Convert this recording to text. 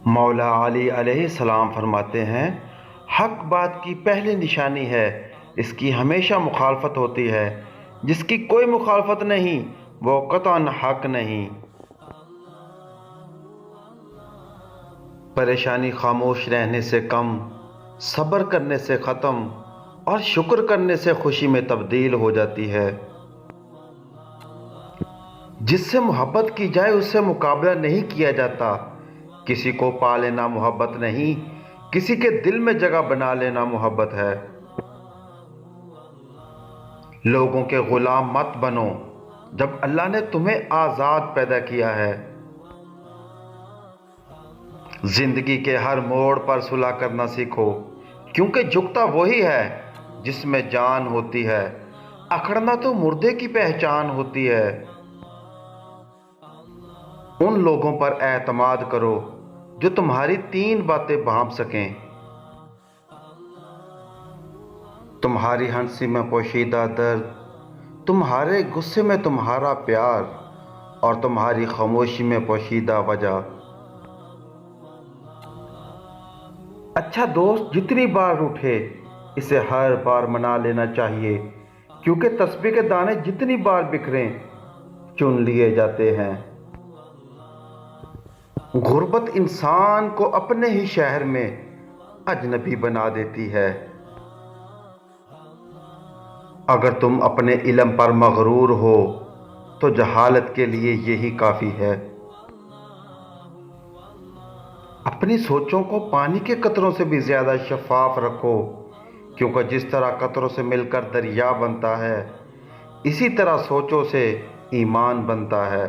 مولا علی علیہ السلام فرماتے ہیں، حق بات کی پہلی نشانی ہے، اس کی ہمیشہ مخالفت ہوتی ہے، جس کی کوئی مخالفت نہیں وہ قطعاً حق نہیں۔ پریشانی خاموش رہنے سے کم، صبر کرنے سے ختم اور شکر کرنے سے خوشی میں تبدیل ہو جاتی ہے۔ جس سے محبت کی جائے اس سے مقابلہ نہیں کیا جاتا۔ کسی کو پا لینا محبت نہیں، کسی کے دل میں جگہ بنا لینا محبت ہے۔ لوگوں کے غلام مت بنو جب اللہ نے تمہیں آزاد پیدا کیا ہے۔ زندگی کے ہر موڑ پر صلح کرنا سیکھو، کیونکہ جھکتا وہی ہے جس میں جان ہوتی ہے، اکڑنا تو مردے کی پہچان ہوتی ہے۔ ان لوگوں پر اعتماد کرو جو تمہاری تین باتیں بھانپ سکیں: تمہاری ہنسی میں پوشیدہ درد، تمہارے غصے میں تمہارا پیار، اور تمہاری خاموشی میں پوشیدہ وجہ۔ اچھا دوست جتنی بار اٹھے اسے ہر بار منا لینا چاہیے، کیونکہ تسبیح کے دانے جتنی بار بکھریں چن لیے جاتے ہیں۔ غربت انسان کو اپنے ہی شہر میں اجنبی بنا دیتی ہے۔ اگر تم اپنے علم پر مغرور ہو تو جہالت کے لیے یہی کافی ہے۔ اپنی سوچوں کو پانی کے قطروں سے بھی زیادہ شفاف رکھو، کیونکہ جس طرح قطروں سے مل کر دریا بنتا ہے، اسی طرح سوچوں سے ایمان بنتا ہے۔